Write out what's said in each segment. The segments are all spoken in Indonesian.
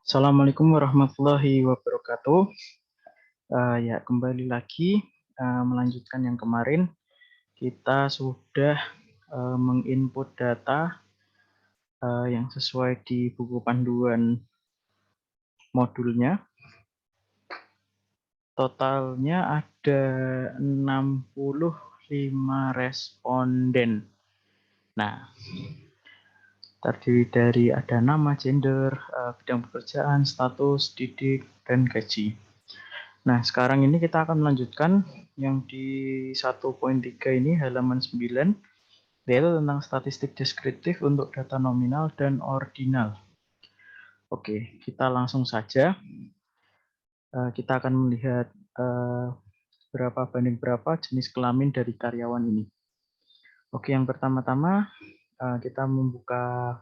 Assalamualaikum warahmatullahi wabarakatuh. Ya, kembali lagi melanjutkan yang kemarin. Kita sudah menginput data yang sesuai di buku panduan modulnya. Totalnya ada 65 responden. Nah, terdiri dari ada nama, gender, bidang pekerjaan, status, didik, dan gaji. Nah, sekarang ini kita akan melanjutkan yang di 1.3 ini halaman 9, yaitu tentang statistik deskriptif untuk data nominal dan ordinal. Oke, kita langsung saja. Kita akan melihat berapa banding berapa jenis kelamin dari karyawan ini. Oke, yang pertama-tama kita membuka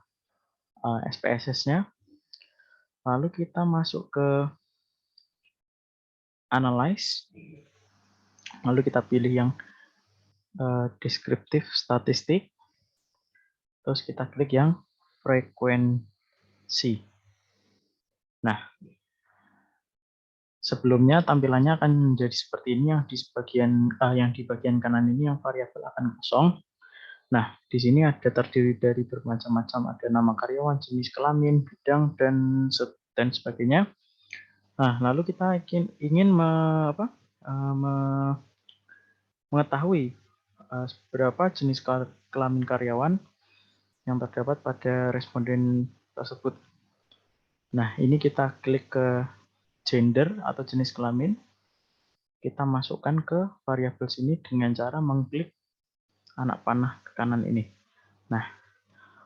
SPSS-nya. Lalu kita masuk ke analyze. Lalu kita pilih yang deskriptif statistik. Terus kita klik yang frekuensi. Nah, sebelumnya tampilannya akan menjadi seperti ini yang di bagian kanan ini yang variabel akan kosong. Nah, di sini ada terdiri dari bermacam-macam, ada nama karyawan, jenis kelamin, bidang, dan sebagainya. Nah, lalu kita ingin mengetahui berapa jenis kelamin karyawan yang terdapat pada responden tersebut. Nah, ini kita klik ke gender atau jenis kelamin. Kita masukkan ke variabel sini dengan cara mengklik anak panah ke kanan ini. Nah,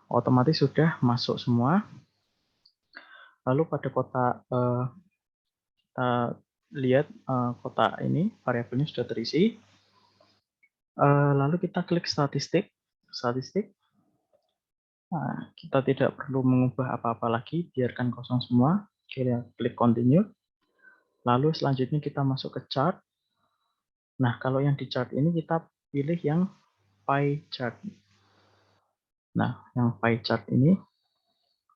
otomatis sudah masuk semua. Lalu pada kotak kita lihat kotak ini variabelnya sudah terisi. Lalu kita klik statistik. Nah, kita tidak perlu mengubah apa-apa lagi, biarkan kosong semua. Kita klik continue. Lalu selanjutnya kita masuk ke chart. Nah, kalau yang di chart ini kita pilih yang pie chart. Nah, yang pie chart ini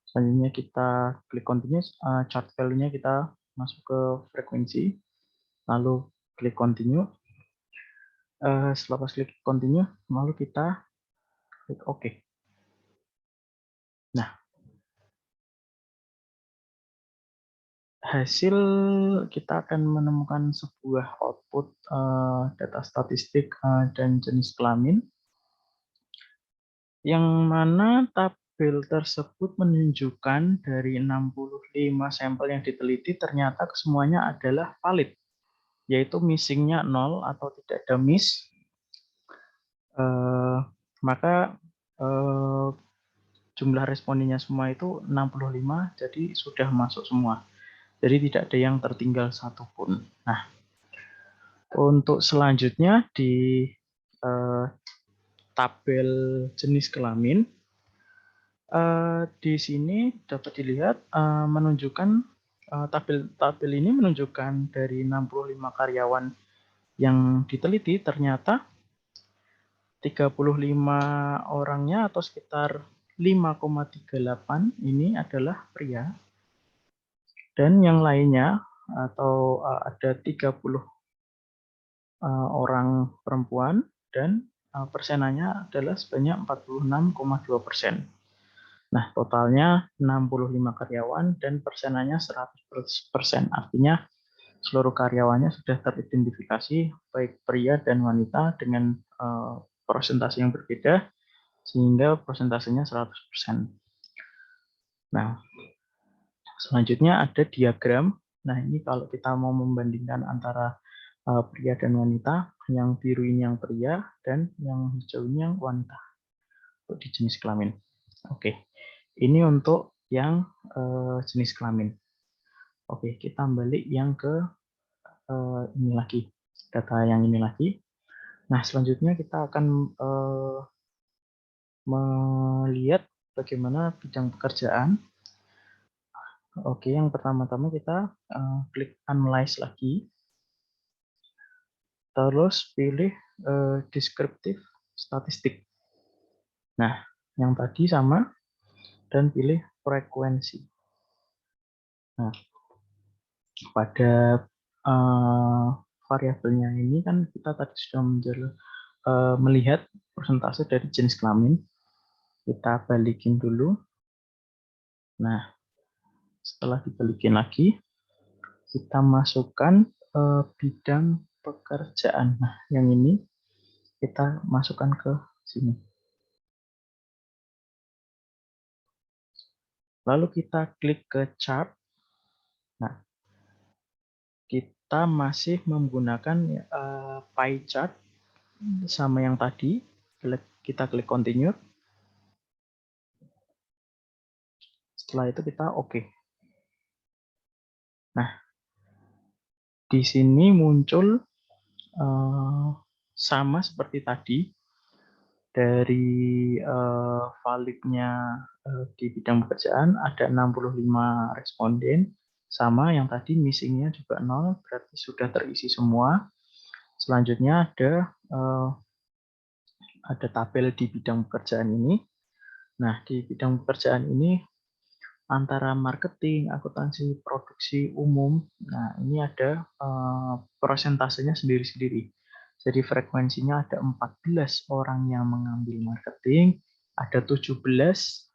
selanjutnya kita klik continue, chart value-nya kita masuk ke frekuensi, lalu klik continue. Setelah pas klik continue, lalu kita klik OK. Nah, hasil kita akan menemukan sebuah output data statistik dan jenis kelamin, yang mana tabel tersebut menunjukkan dari 65 sampel yang diteliti ternyata semuanya adalah valid, yaitu missing-nya 0 atau tidak ada miss. Maka jumlah respondennya semua itu 65, jadi sudah masuk semua. Jadi tidak ada yang tertinggal satupun. Nah, untuk selanjutnya di tabel jenis kelamin, di sini dapat dilihat menunjukkan tabel ini menunjukkan dari 65 karyawan yang diteliti ternyata 35 orangnya atau sekitar 5,38 ini adalah pria, dan yang lainnya atau ada 30 orang perempuan, dan persenannya adalah sebanyak 46,2%. Nah, totalnya 65 karyawan dan persenannya 100%. Artinya seluruh karyawannya sudah teridentifikasi baik pria dan wanita dengan persentase yang berbeda, sehingga persentasenya 100%. Nah, selanjutnya ada diagram. Nah, ini kalau kita mau membandingkan antara pria dan wanita, yang biru ini yang pria dan yang hijau ini yang wanita untuk di jenis kelamin. Oke, ini untuk yang jenis kelamin. Oke, kita balik yang ke ini lagi, data yang ini lagi. Nah, selanjutnya kita akan melihat bagaimana bidang pekerjaan. Oke, yang pertama-tama kita klik analyze lagi. Terus pilih deskriptif statistik. Nah, yang tadi sama, dan pilih frekuensi. Nah, pada variabelnya ini kan kita tadi sudah melihat persentase dari jenis kelamin. Kita balikin dulu. Nah, setelah dibalikin lagi, kita masukkan bidang pekerjaan. Nah, yang ini kita masukkan ke sini. Lalu kita klik ke chart. Nah, kita masih menggunakan pie chart sama yang tadi. Kita klik continue. Setelah itu kita oke. Nah, di sini muncul sama seperti tadi. Dari validnya di bidang pekerjaan ada 65 responden, sama yang tadi missingnya juga 0, berarti sudah terisi semua. Selanjutnya ada tabel di bidang pekerjaan ini. Nah, di bidang pekerjaan ini antara marketing, akuntansi, produksi umum, nah ini ada prosentasenya sendiri-sendiri. Jadi frekuensinya ada 14 orang yang mengambil marketing, ada 17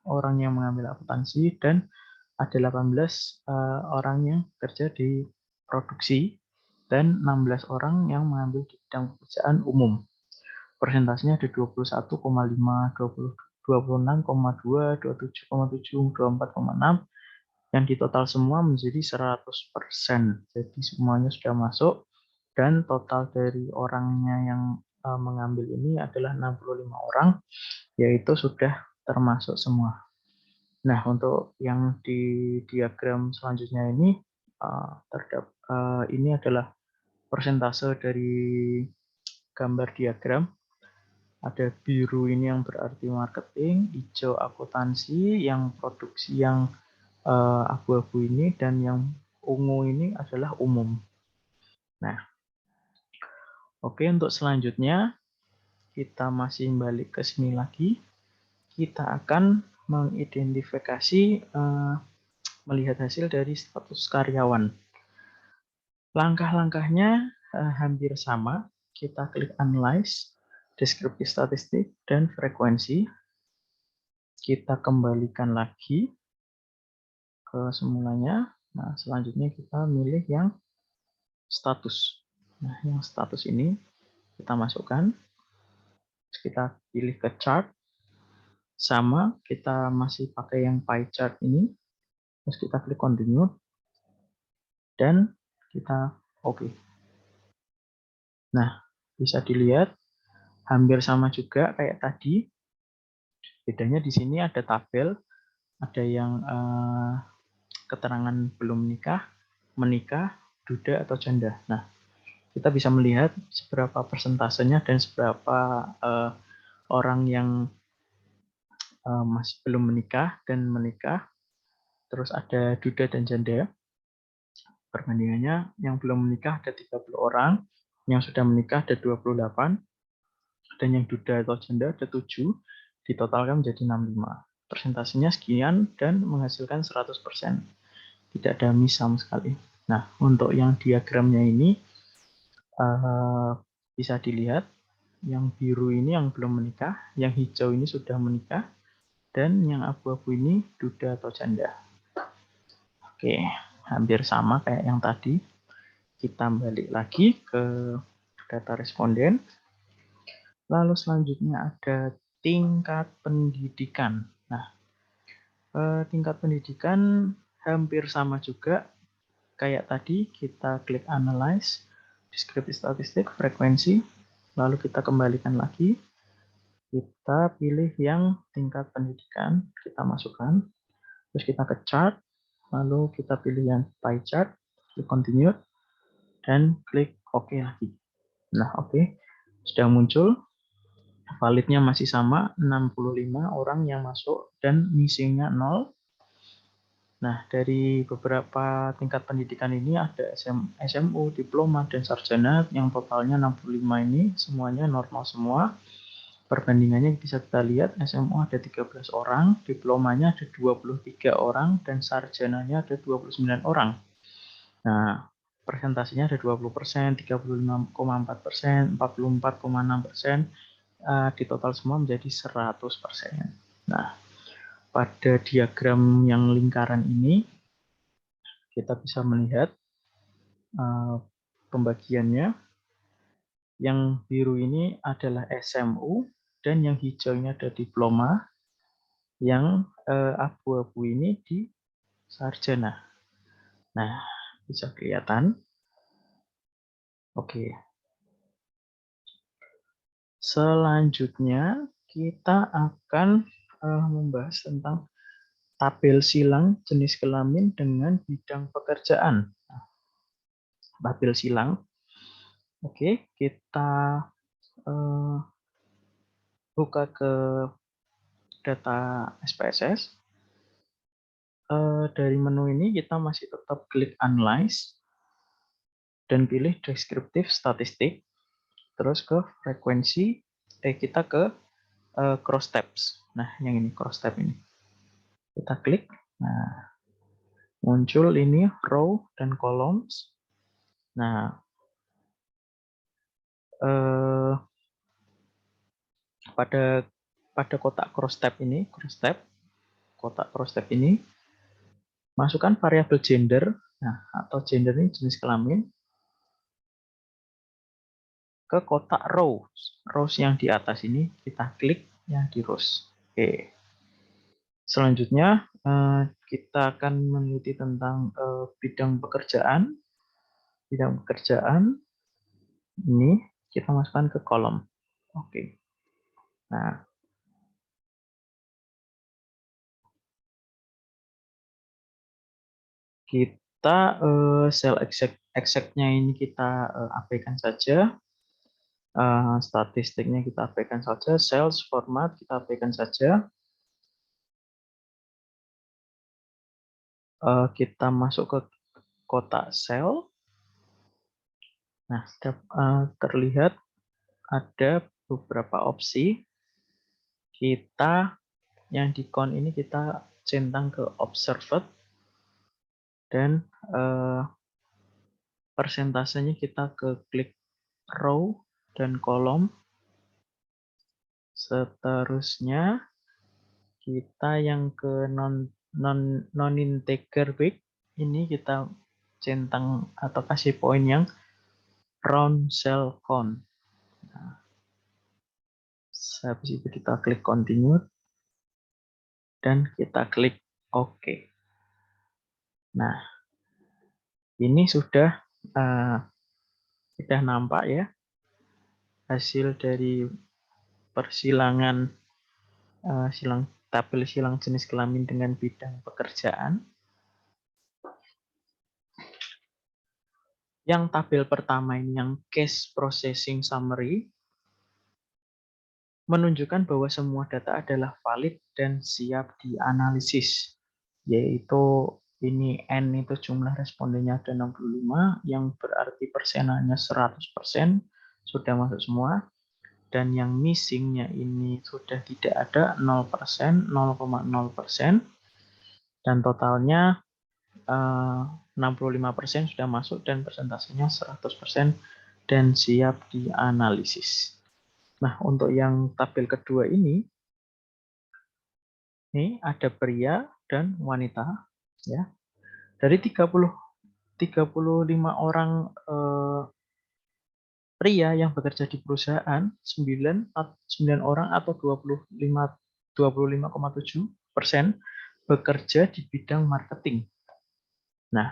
orang yang mengambil akuntansi, dan ada 18 orang yang kerja di produksi, dan 16 orang yang mengambil di bidang pekerjaan umum. Persentasenya ada 21,5, 26,2, 27,7, 24,6, yang di total semua menjadi 100%. Jadi semuanya sudah masuk, dan total dari orangnya yang mengambil ini adalah 65 orang, yaitu sudah termasuk semua. Nah, untuk yang di diagram selanjutnya ini, ini adalah persentase dari gambar diagram. Ada biru ini yang berarti marketing, hijau akuntansi, yang produksi yang abu-abu ini, dan yang ungu ini adalah umum. Nah, oke, untuk selanjutnya kita masih balik ke sini lagi. Kita akan mengidentifikasi melihat hasil dari status karyawan. Langkah-langkahnya hampir sama. Kita klik analyze, deskripsi statistik, dan frekuensi. Kita kembalikan lagi ke semulanya. Nah, selanjutnya kita milih yang status. Nah, yang status ini kita masukkan. Kita pilih ke chart. Sama, kita masih pakai yang pie chart ini. Terus kita klik continue. Dan kita oke. Nah, bisa dilihat hampir sama juga kayak tadi. Bedanya di sini ada tabel, ada yang keterangan belum menikah, duda atau janda. Nah, kita bisa melihat seberapa persentasenya dan seberapa orang yang masih belum menikah dan menikah. Terus ada duda dan janda. Perbandingannya yang belum menikah ada 30 orang, yang sudah menikah ada 28, dan yang duda atau janda ada 7, ditotalkan menjadi 65. Persentasenya sekian dan menghasilkan 100%. Tidak ada miss sama sekali. Nah, untuk yang diagramnya ini bisa dilihat yang biru ini yang belum menikah, yang hijau ini sudah menikah, dan yang abu-abu ini duda atau janda. Oke, hampir sama kayak yang tadi. Kita balik lagi ke data responden. Lalu selanjutnya ada tingkat pendidikan. Nah, tingkat pendidikan hampir sama juga kayak tadi. Kita klik analyze, deskripsi statistik, frekuensi, lalu kita kembalikan lagi. Kita pilih yang tingkat pendidikan, kita masukkan, terus kita ke chart, lalu kita pilih yang pie chart, klik continue, dan klik OK lagi. Nah, oke, sudah muncul. Validnya masih sama, 65 orang yang masuk dan missingnya 0. Nah, dari beberapa tingkat pendidikan ini ada SMU, diploma, dan sarjana yang totalnya 65 ini semuanya normal semua. perbandingannya bisa kita lihat, SMU ada 13 orang, diplomanya ada 23 orang, dan sarjananya ada 29 orang. Nah, presentasinya ada 20%, 35,4%, 44,6%, di total semua menjadi 100%. Nah, pada diagram yang lingkaran ini, kita bisa melihat pembagiannya. Yang biru ini adalah SMU, dan yang hijau ini ada diploma, yang abu-abu ini di sarjana. Nah, bisa kelihatan. Oke. Selanjutnya kita akan membahas tentang tabel silang jenis kelamin dengan bidang pekerjaan. Tabel silang. Oke, kita buka ke data SPSS. Dari menu ini kita masih tetap klik Analyze dan pilih Deskriptif Statistik. Terus ke frekuensi, kita ke cross tabs. Nah, yang ini cross tab ini. Kita klik. Nah, muncul ini row dan columns. Nah, pada kotak cross tab ini, kotak cross tab ini, masukkan variabel gender. Nah, atau gender ini jenis kelamin, ke kotak rows. Rows yang di atas ini kita klik yang di rows. Oke. Selanjutnya kita akan meneliti tentang bidang pekerjaan. Bidang pekerjaan ini kita masukkan ke kolom. Oke. Nah, kita sel exactnya ini kita abaikan saja. Statistiknya kita abaikan saja. Sales format kita abaikan saja. Kita masuk ke kotak sel. Nah, terlihat ada beberapa opsi. Kita yang di count ini kita centang ke observed, dan persentasenya kita ke klik row dan kolom. Seterusnya kita yang ke non integer week ini kita centang atau kasih poin yang round cell count. Nah, habis itu kita klik continue dan kita klik OK. Nah, ini sudah nampak ya hasil dari persilangan tabel silang jenis kelamin dengan bidang pekerjaan. Yang tabel pertama ini yang case processing summary menunjukkan bahwa semua data adalah valid dan siap dianalisis, yaitu ini N itu jumlah respondennya ada 65, yang berarti persenannya 100%, sudah masuk semua. Dan yang missingnya ini sudah tidak ada, 0%, 0,0%, dan totalnya 65% sudah masuk dan persentasenya 100% dan siap dianalisis. Nah, untuk yang tabel kedua ini ada pria dan wanita ya. Dari 35 orang pria yang bekerja di perusahaan, 9 orang atau 25,7% bekerja di bidang marketing. Nah,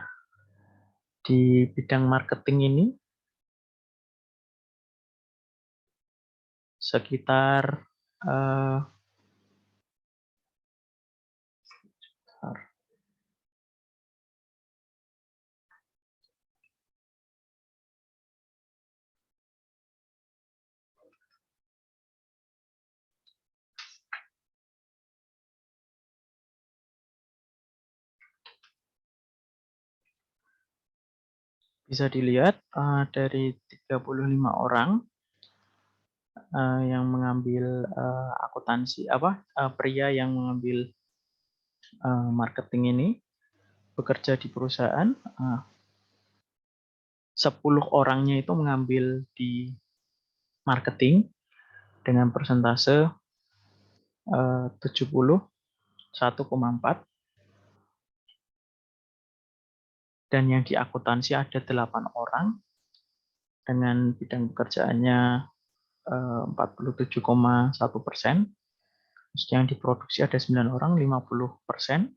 di bidang marketing ini sekitar bisa dilihat dari 35 orang yang mengambil akuntansi pria yang mengambil marketing ini bekerja di perusahaan, 10 orangnya itu mengambil di marketing dengan persentase 71,4, dan yang di akuntansi ada 8 orang dengan bidang pekerjaannya 47,1%. Terus yang di produksi ada 9 orang 50%.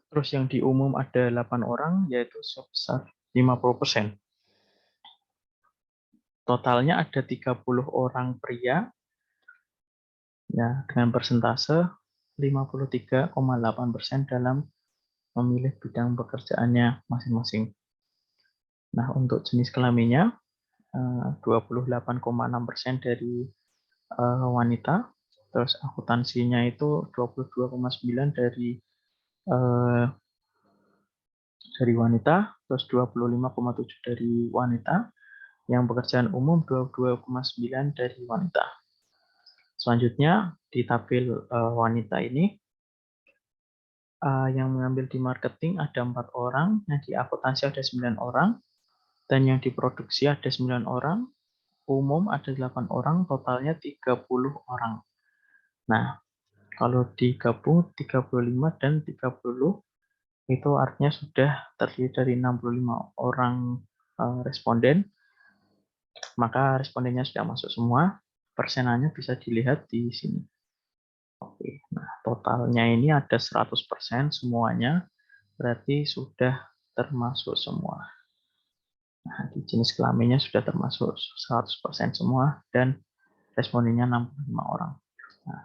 Terus yang di umum ada 8 orang yaitu sebesar 50%. Totalnya ada 30 orang pria ya dengan persentase 53,8% dalam memilih bidang pekerjaannya masing-masing. Nah, untuk jenis kelaminnya 28,6% dari wanita, terus akuntansinya itu 22,9% dari wanita, terus 25,7% dari wanita, yang pekerjaan umum 22,9% dari wanita. Selanjutnya di tabel wanita ini yang mengambil di marketing ada 4 orang, yang di akuntansi ada 9 orang, dan yang di produksi ada 9 orang, umum ada 8 orang, totalnya 30 orang. Nah, kalau digabung 35 dan 30 itu artinya sudah terdiri dari 65 orang responden, maka respondennya sudah masuk semua, persenannya bisa dilihat di sini. Oke, nah totalnya ini ada 100% semuanya, berarti sudah termasuk semua. Nah, di jenis kelaminnya sudah termasuk 100% semua, dan respondennya 65 orang. Nah,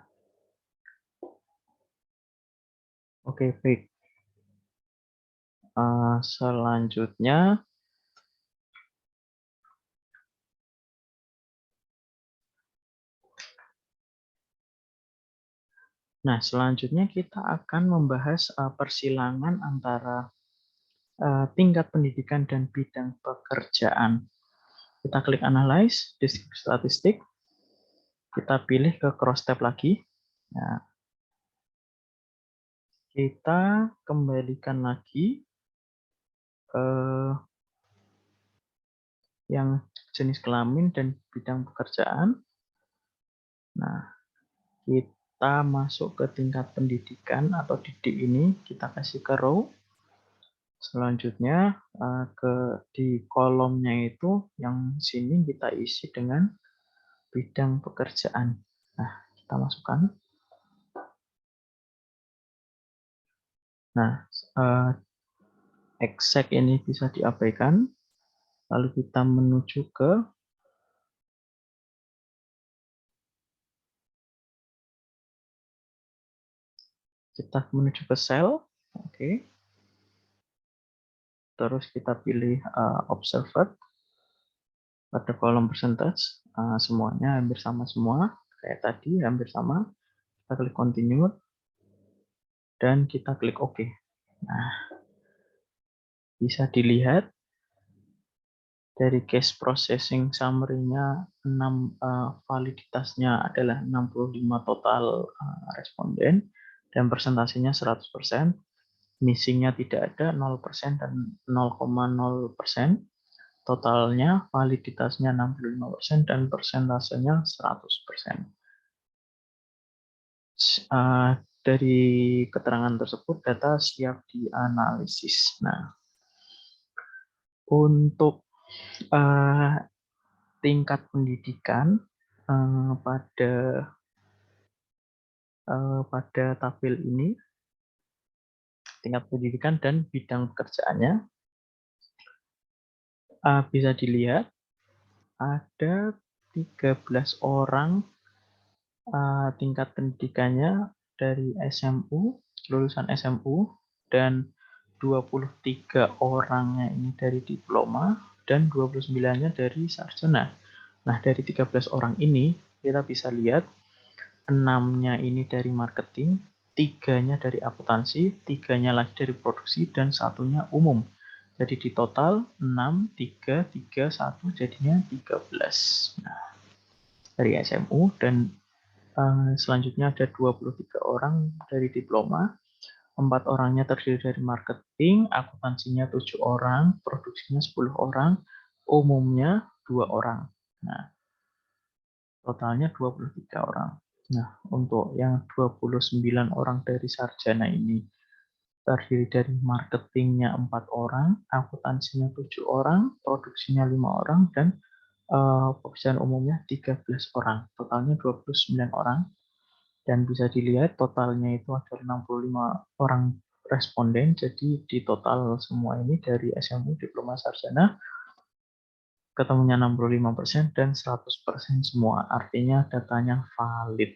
oke, baik. Selanjutnya, kita akan membahas persilangan antara tingkat pendidikan dan bidang pekerjaan. Kita klik Analyze, Deskripsi Statistik, kita pilih ke Cross Tab lagi. Nah, kita kembalikan lagi ke yang jenis kelamin dan bidang pekerjaan. Nah, kita masuk ke tingkat pendidikan atau didik ini, kita kasih ke row. Selanjutnya di kolomnya itu yang sini kita isi dengan bidang pekerjaan. Nah, kita masukkan. Nah, exact ini bisa diabaikan. Lalu kita menuju ke cell. Oke. Terus kita pilih observed pada kolom percentage. Semuanya hampir sama semua. Kayak tadi hampir sama. Kita klik continue dan kita klik OK. Nah, bisa dilihat dari case processing summary-nya validitasnya adalah 65 total responden dan persentasenya 100%. Missing-nya tidak ada 0% dan 0,0%. Totalnya validitasnya 65% dan persentasenya 100%. Dari keterangan tersebut data siap dianalisis. Nah, untuk tingkat pendidikan pada tabel ini, tingkat pendidikan dan bidang pekerjaannya bisa dilihat ada 13 orang tingkat pendidikannya dari SMU, lulusan SMU, dan 23 orangnya ini dari diploma, dan 29-nya dari sarjana. Nah, dari 13 orang ini, kita bisa lihat 6-nya ini dari marketing, 3-nya dari akuntansi, 3-nya lagi dari produksi, dan 1-nya umum. Jadi di total 6, 3, 3, 1, jadinya 13. Nah, dari SMU, dan selanjutnya ada 23 orang dari diploma. 4 orangnya terdiri dari marketing, akuntansinya 7 orang, produksinya 10 orang, umumnya 2 orang. Nah, totalnya 23 orang. Nah, untuk yang 29 orang dari sarjana ini terdiri dari marketingnya 4 orang, akuntansinya 7 orang, produksinya 5 orang, dan pekerjaan umumnya 13 orang. Totalnya 29 orang. Dan bisa dilihat totalnya itu ada 65 orang responden. Jadi di total semua ini dari SMU Diploma Sarjana ketemunya 65% dan 100% semua. Artinya datanya valid.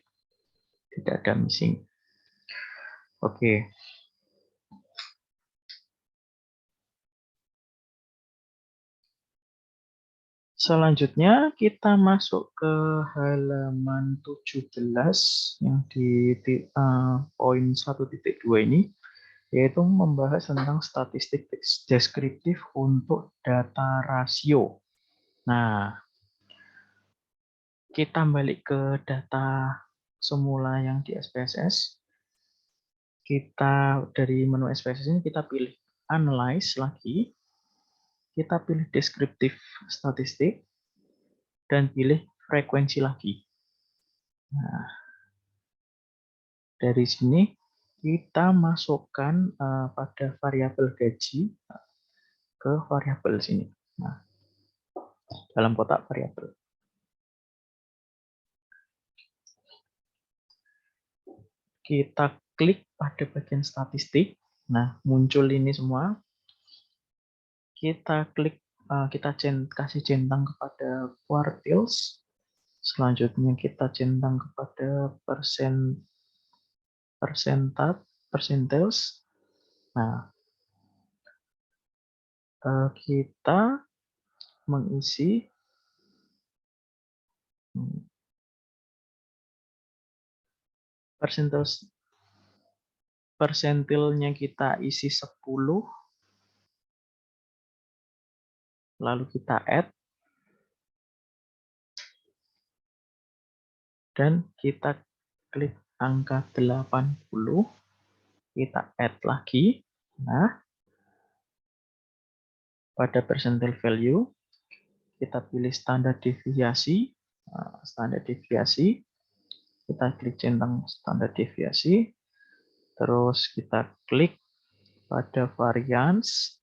Tidak ada missing. Oke. Selanjutnya kita masuk ke halaman 17 yang di poin 1.2 ini, yaitu membahas tentang statistik deskriptif untuk data rasio. Nah, kita balik ke data semula yang di SPSS. Kita dari menu SPSS ini kita pilih analyze lagi, kita pilih deskriptif statistik, dan pilih frekuensi lagi. Nah, dari sini kita masukkan pada variabel gaji ke variabel sini. Nah, dalam kotak variabel. Kita klik pada bagian statistik. Nah, muncul ini semua. Kita klik, kita kasih centang kepada quartiles. Selanjutnya kita centang kepada percentage. Nah, kita mengisi persentilnya, kita isi 10, lalu kita add, dan kita klik angka 80, kita add lagi. Nah, pada percentil value kita pilih standar deviasi. Standar deviasi, kita klik centang standar deviasi, terus kita klik pada variance,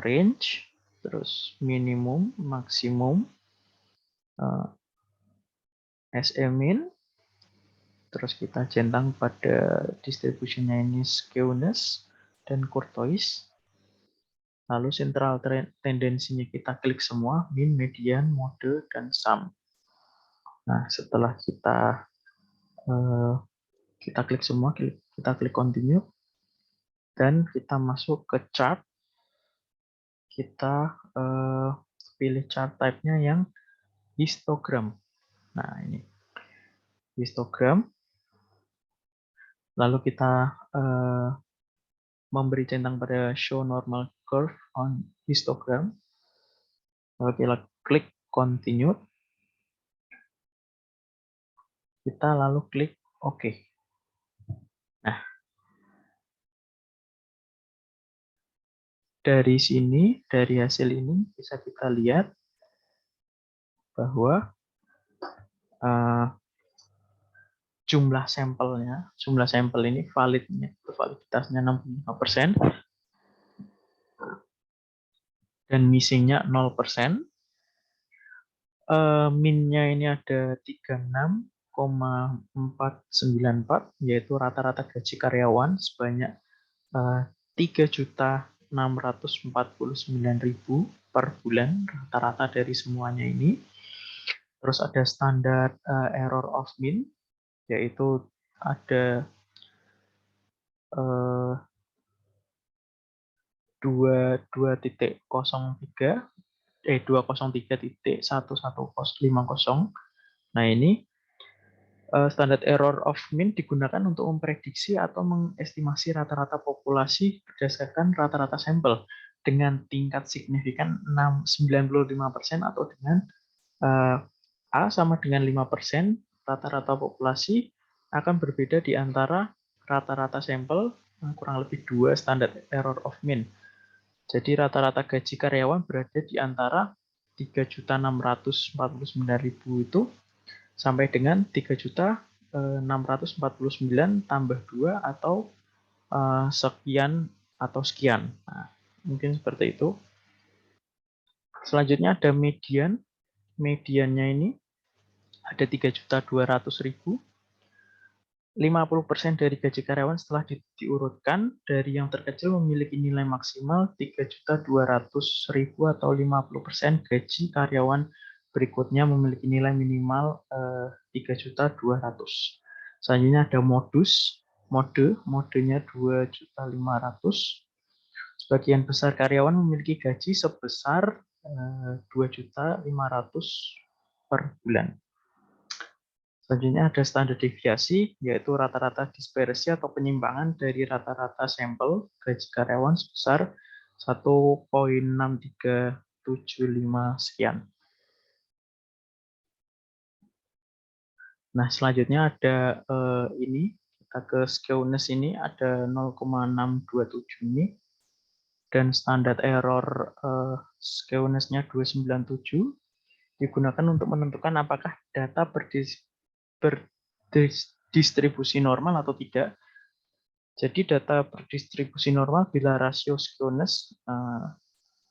range, terus minimum, maksimum, SE-min, terus kita centang pada distributionnya ini skewness dan kurtois. Lalu central tendensinya kita klik semua, mean, median, mode, dan sum. Nah, setelah kita klik semua, kita klik continue, dan kita masuk ke chart. Kita pilih chart type-nya yang histogram. Nah, ini histogram. Lalu kita memberi centang pada show normal curve on histogram. Lalu kita klik continue. Kita lalu klik OK. Nah, dari sini, dari hasil ini bisa kita lihat bahwa jumlah sampel ini validitasnya 65%, dan missingnya 0%. Min-nya ini ada 36,494, yaitu rata-rata gaji karyawan sebanyak 3.649.000 per bulan, rata-rata dari semuanya ini. Terus ada standar error of min, yaitu ada 203.11050. Nah, ini standar error of min digunakan untuk memprediksi atau mengestimasi rata-rata populasi berdasarkan rata-rata sampel dengan tingkat signifikan 95% atau dengan A sama dengan 5%, rata-rata populasi akan berbeda di antara rata-rata sampel kurang lebih 2 standard error of mean. Jadi rata-rata gaji karyawan berada di antara 3.649.000 itu sampai dengan 3.649 tambah 2 atau sekian atau sekian. Nah, mungkin seperti itu. Selanjutnya ada median. Mediannya ini ada 3.200.000. 50% dari gaji karyawan setelah diurutkan dari yang terkecil memiliki nilai maksimal 3.200.000 atau 50% gaji karyawan berikutnya memiliki nilai minimal 3.200.000. Selanjutnya ada modenya 2.500.000. Sebagian besar karyawan memiliki gaji sebesar 2.500.000 per bulan. Selanjutnya ada standar deviasi, yaitu rata-rata dispersi atau penyimpangan dari rata-rata sampel gaji karyawan sebesar 1,6375 sekian. Nah, selanjutnya ada ini, kita ke skewness ini ada 0,627 ini, dan standar error skewness-nya 297 digunakan untuk menentukan apakah data berdistribusi normal atau tidak. Jadi data berdistribusi normal bila rasio skewness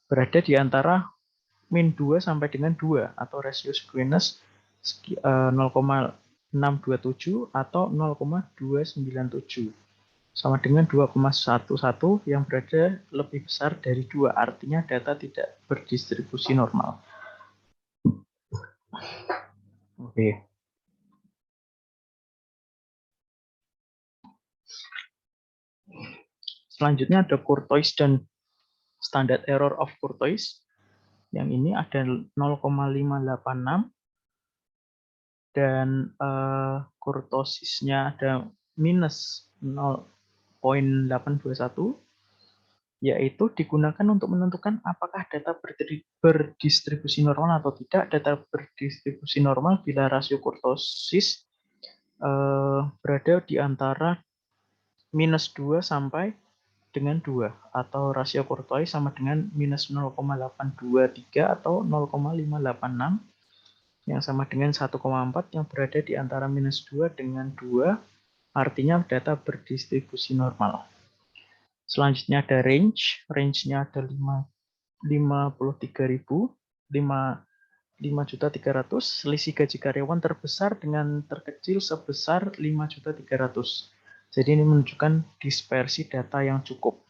berada di antara min 2 sampai dengan 2 atau rasio skewness 0,627 atau 0,297 sama dengan 2,11 yang berada lebih besar dari 2, artinya data tidak berdistribusi normal. Oke. Selanjutnya ada Courtois dan standard error of Courtois. Yang ini ada 0,586 dan kurtosisnya ada minus 0,821, yaitu digunakan untuk menentukan apakah data berdistribusi normal atau tidak. Data berdistribusi normal bila rasio kurtosis berada di antara minus 2 sampai dengan 2, atau rasio kurtois sama dengan minus 0,823 atau 0,586, yang sama dengan 1,4 yang berada di antara minus 2 dengan 2, artinya data berdistribusi normal. Selanjutnya ada range, range-nya ada 53.000, 5.300.000, selisih gaji karyawan terbesar dengan terkecil sebesar 5.300.000. Jadi ini menunjukkan dispersi data yang cukup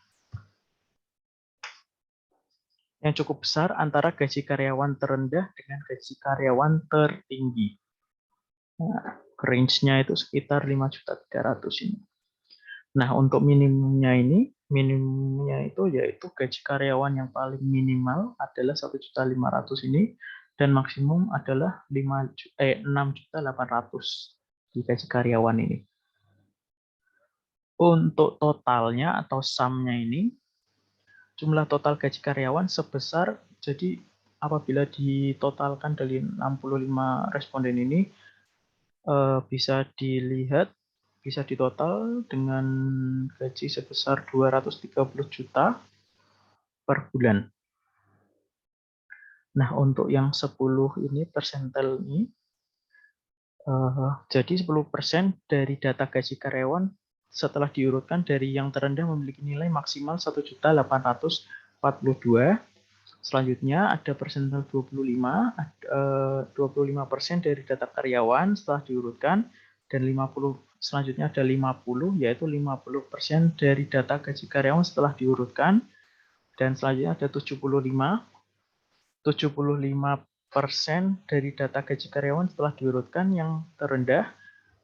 besar antara gaji karyawan terendah dengan gaji karyawan tertinggi. Nah, range-nya itu sekitar 5.300.000 ini. Nah, untuk minimumnya itu yaitu gaji karyawan yang paling minimal adalah 1.500.000 ini, dan maksimum adalah 6.800.000 di gaji karyawan ini. Untuk totalnya atau sum-nya ini, jumlah total gaji karyawan sebesar, jadi apabila ditotalkan dari 65 responden ini, bisa dilihat, bisa ditotal dengan gaji sebesar 230 juta per bulan. Nah, untuk yang 10 ini persentil ini, jadi 10% dari data gaji karyawan setelah diurutkan dari yang terendah memiliki nilai maksimal 1.842. Selanjutnya ada persentil 25, 25% dari data karyawan setelah diurutkan, dan 50 selanjutnya ada 50, yaitu 50% dari data gaji karyawan setelah diurutkan, dan selanjutnya ada 75% dari data gaji karyawan setelah diurutkan yang terendah,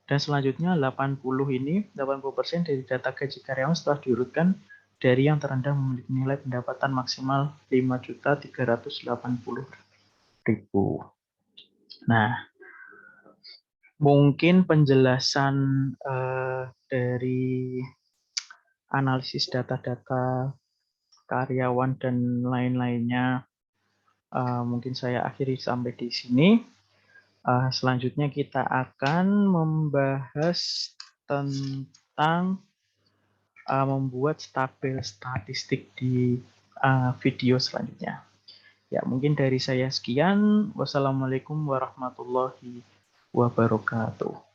dan selanjutnya 80% dari data gaji karyawan setelah diurutkan dari yang terendah memiliki nilai pendapatan maksimal 5.380.000. Nah, mungkin penjelasan dari analisis data-data karyawan dan lain-lainnya mungkin saya akhiri sampai di sini. Selanjutnya kita akan membahas tentang membuat tabel statistik di video selanjutnya. Ya, mungkin dari saya sekian. Wassalamualaikum warahmatullahi wabarakatuh.